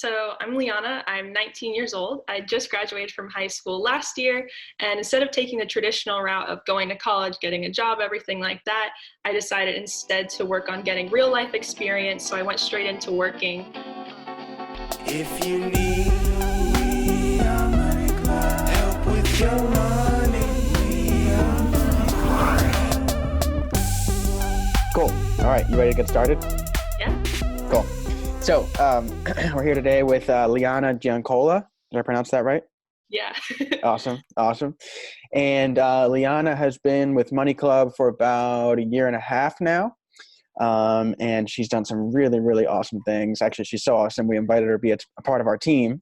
So I'm Leanna. I'm 19 years old. I just graduated from high school last year. And instead of taking the traditional route of going to college, getting a job, everything like that, I decided instead to work on getting real life experience. So I went straight into working. If you need we are Money Club. Help with your money, we are Money Club. Cool. All right, you ready to get started? Yeah. Cool. So we're here today with Leanna Giancola. Did I pronounce that right? Yeah. Awesome. And Leanna has been with Money Club for about a year and a half now. And she's done some really, really awesome things. Actually, she's so awesome. We invited her to be a part of our team.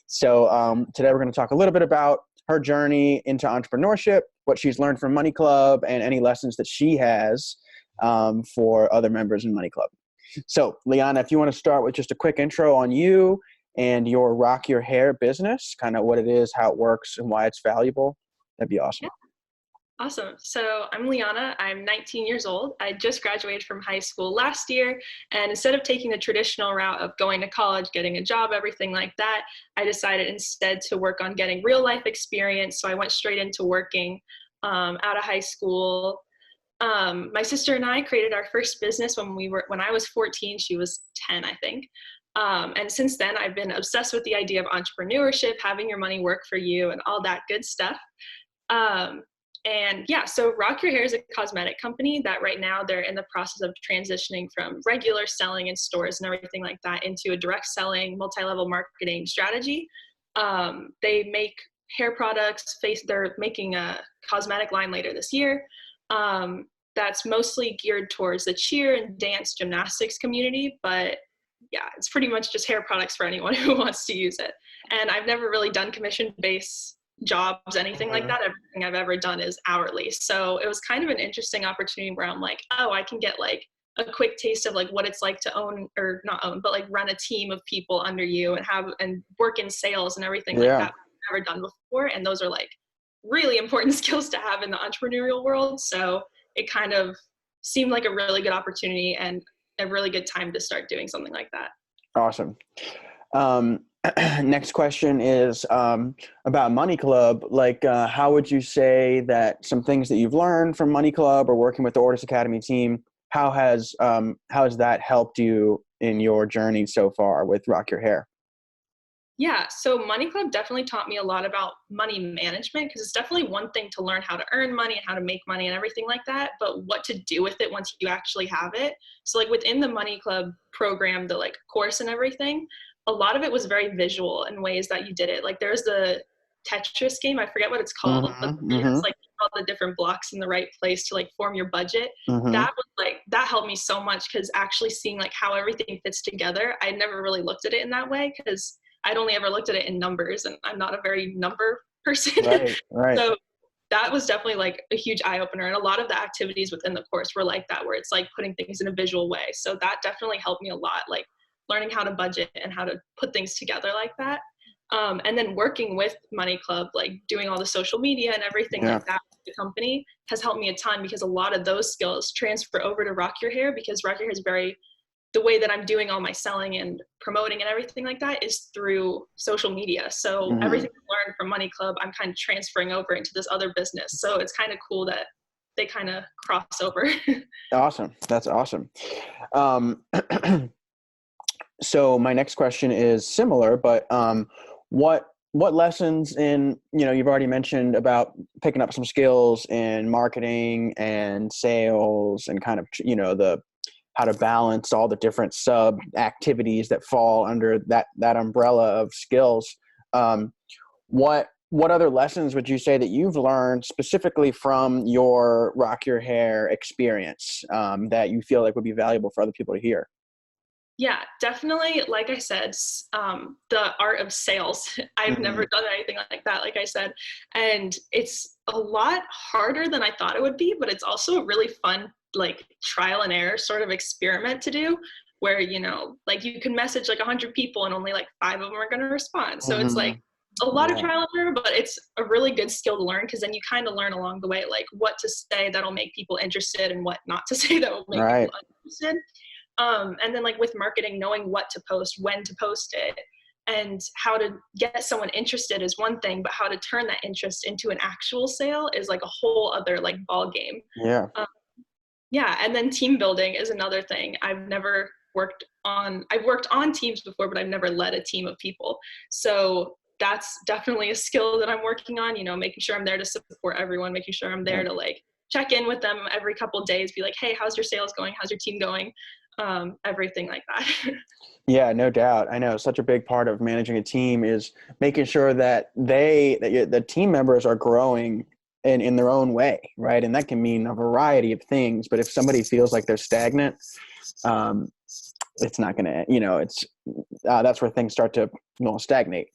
So today we're going to talk a little bit about her journey into entrepreneurship, what she's learned from Money Club, and any lessons that she has for other members in Money Club. So, Leanna, if you want to start with just a quick intro on you and your Rock Your Hair business, kind of what it is, how it works, and why it's valuable, that'd be awesome. Yeah. Awesome. So I'm Leanna. I'm 19 years old. I just graduated from high school last year. And instead of taking the traditional route of going to college, getting a job, everything like that, I decided instead to work on getting real life experience. So I went straight into working out of high school. My sister and I created our first business when I was 14, she was 10, I think. And since then, I've been obsessed with the idea of entrepreneurship, having your money work for you, and all that good stuff. And yeah, so Rock Your Hair is a cosmetic company that right now they're in the process of transitioning from regular selling in stores and everything like that into a direct selling, multi-level marketing strategy. They make hair products. They're making a cosmetic line later this year. That's mostly geared towards the cheer and dance gymnastics community, but yeah, it's pretty much just hair products for anyone who wants to use it. And I've never really done commission-based jobs, anything like that. Everything I've ever done is hourly. So it was kind of an interesting opportunity where I'm like, oh, I can get like a quick taste of like what it's like to own, or not own, but like run a team of people under you and work in sales and everything like that I've never done before. And those are like really important skills to have in the entrepreneurial world. So it kind of seemed like a really good opportunity and a really good time to start doing something like that. Awesome. Next question is about Money Club. Like, how would you say that some things that you've learned from Money Club or working with the Orders Academy team, how has that helped you in your journey so far with Rock Your Hair? Yeah, so Money Club definitely taught me a lot about money management, because it's definitely one thing to learn how to earn money and how to make money and everything like that, but what to do with it once you actually have it. So like within the Money Club program, the like course and everything, a lot of it was very visual in ways that you did it. Like there's the Tetris game, I forget what it's called, but it's like all the different blocks in the right place to like form your budget. That was like, that helped me so much, because actually seeing like how everything fits together, I never really looked at it in that way, because I'd only ever looked at it in numbers, and I'm not a very number person. Right. So that was definitely like a huge eye opener. And a lot of the activities within the course were like that, where it's like putting things in a visual way. So that definitely helped me a lot, like learning how to budget and how to put things together like that. And then working with Money Club, like doing all the social media and everything like that with the company has helped me a ton, because a lot of those skills transfer over to Rock Your Hair, because Rock Your Hair is the way that I'm doing all my selling and promoting and everything like that is through social media. So everything I learned from Money Club, I'm kind of transferring over into this other business. So it's kind of cool that they kind of cross over. Awesome. That's awesome. So my next question is similar, but what lessons in, you've already mentioned about picking up some skills in marketing and sales and kind of, how to balance all the different sub activities that fall under that umbrella of skills. What other lessons would you say that you've learned specifically from your Rock Your Hair experience that you feel like would be valuable for other people to hear? Yeah, definitely. Like I said, the art of sales. I've never done anything like that, like I said. And it's a lot harder than I thought it would be, but it's also a really fun, like trial and error sort of experiment to do, where, like you can message like 100 people and only like 5 of them are going to respond. So it's like a lot of trial and error, but it's a really good skill to learn, because then you kind of learn along the way, like what to say that'll make people interested and what not to say that will make people uninterested. And then like with marketing, knowing what to post, when to post it, and how to get someone interested is one thing, but how to turn that interest into an actual sale is like a whole other like ball game. Yeah. Yeah, and then team building is another thing. I've worked on teams before, but I've never led a team of people. So that's definitely a skill that I'm working on, you know, making sure I'm there to support everyone, making sure I'm there to like check in with them every couple of days, be like, hey, how's your sales going? How's your team going? Everything like that. Yeah, no doubt. I know such a big part of managing a team is making sure that the team members are growing in their own way, right? And that can mean a variety of things. But if somebody feels like they're stagnant, it's not going to, you know, that's where things start to stagnate.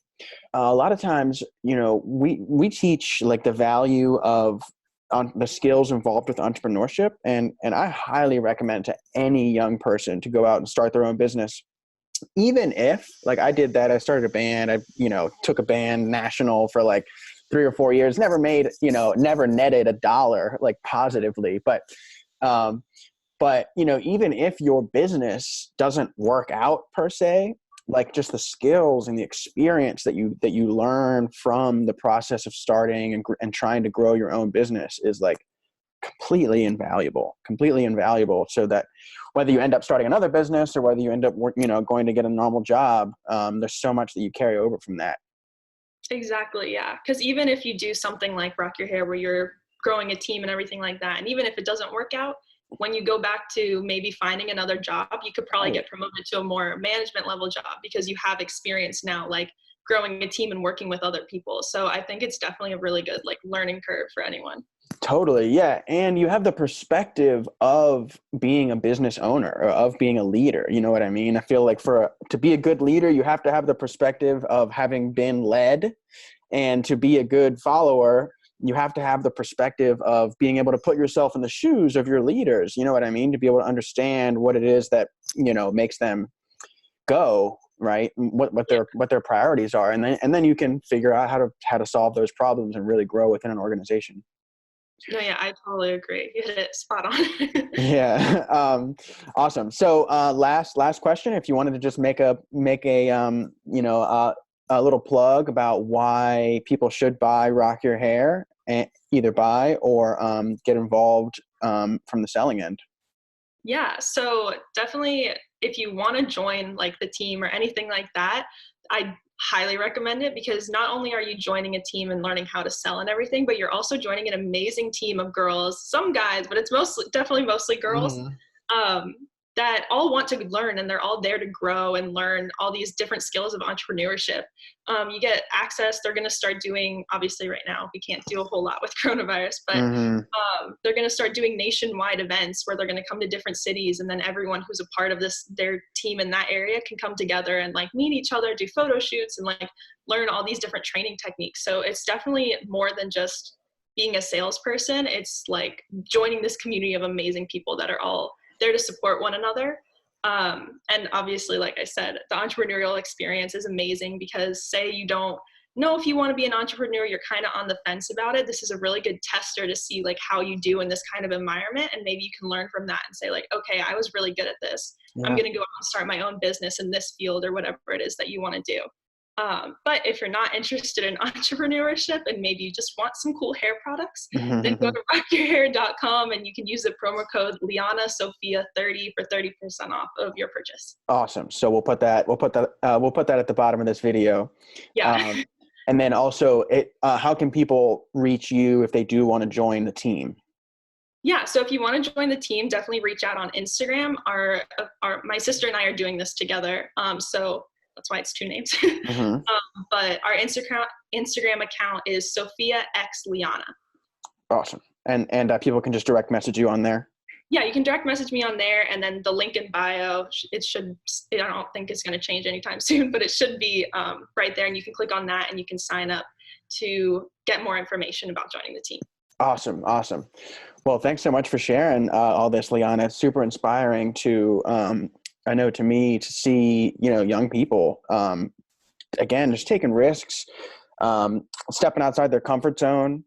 A lot of times, you know, we teach like the value of the skills involved with entrepreneurship, and I highly recommend to any young person to go out and start their own business. Even if, like I did that, I started a band, I, you know, took a band national for like 3 or 4 years, never made, you know, never netted $1 like positively. But, you know, even if your business doesn't work out per se, like just the skills and the experience that you learn from the process of starting and trying to grow your own business is like completely invaluable, so that whether you end up starting another business or whether you end up going to get a normal job, there's so much that you carry over from that. Exactly, yeah. Because even if you do something like Rock Your Hair where you're growing a team and everything like that, and even if it doesn't work out, when you go back to maybe finding another job, you could probably get promoted to a more management level job because you have experience now, like growing a team and working with other people. So I think it's definitely a really good like learning curve for anyone. Totally. Yeah. And you have the perspective of being a business owner or of being a leader. You know what I mean? I feel like to be a good leader, you have to have the perspective of having been led, and to be a good follower, you have to have the perspective of being able to put yourself in the shoes of your leaders. You know what I mean? To be able to understand what it is that, you know, makes them go, right? What their priorities are. And then you can figure out how to solve those problems and really grow within an organization. No, yeah, I totally agree. You hit it spot on. Yeah. Awesome. So, last question, if you wanted to just make a a little plug about why people should buy Rock Your Hair, and either buy or get involved from the selling end. Yeah, so definitely if you want to join like the team or anything like that, I highly recommend it, because not only are you joining a team and learning how to sell and everything, but you're also joining an amazing team of girls, some guys, but it's definitely mostly girls. Um, that all want to learn, and they're all there to grow and learn all these different skills of entrepreneurship. You get access. They're going to start doing, obviously right now we can't do a whole lot with coronavirus, but they're going to start doing nationwide events where they're going to come to different cities, and then everyone who's a part of their team in that area can come together and like meet each other, do photo shoots, and like learn all these different training techniques. So it's definitely more than just being a salesperson. It's like joining this community of amazing people that are all there to support one another. And obviously, like I said, the entrepreneurial experience is amazing, because say you don't know if you want to be an entrepreneur, you're kind of on the fence about it. This is a really good tester to see like how you do in this kind of environment. And maybe you can learn from that and say like, okay, I was really good at this. I'm going to go out and start my own business in this field, or whatever it is that you want to do. But if you're not interested in entrepreneurship and maybe you just want some cool hair products, then go to rockyourhair.com and you can use the promo code Leanna Sophia 30 for 30% off of your purchase. Awesome. So we'll put that at the bottom of this video. Yeah. And then also, how can people reach you if they do want to join the team? Yeah, so if you want to join the team, definitely reach out on Instagram. My sister and I are doing this together, so that's why it's two names. But our Instagram account is Sophia X Leanna. Awesome. And people can just direct message you on there? Yeah, you can direct message me on there, and then the link in bio, I don't think it's going to change anytime soon, but it should be right there, and you can click on that and you can sign up to get more information about joining the team. Awesome. Well, thanks so much for sharing all this, Leanna. It's super inspiring to, I know to me, to see, young people, again, just taking risks, stepping outside their comfort zone,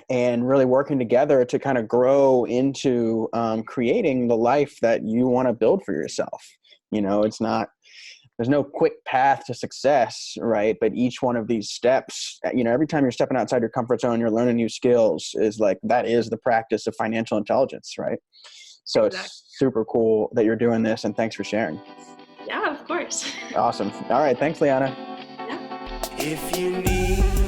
and really working together to kind of grow into creating the life that you want to build for yourself. You know, there's no quick path to success, right? But each one of these steps, you know, every time you're stepping outside your comfort zone, you're learning new skills, is like, that is the practice of financial intelligence, right? So Exactly. It's super cool that you're doing this, and thanks for sharing. Yeah, of course. Awesome. All right. Thanks, Leanna. Yeah. If you need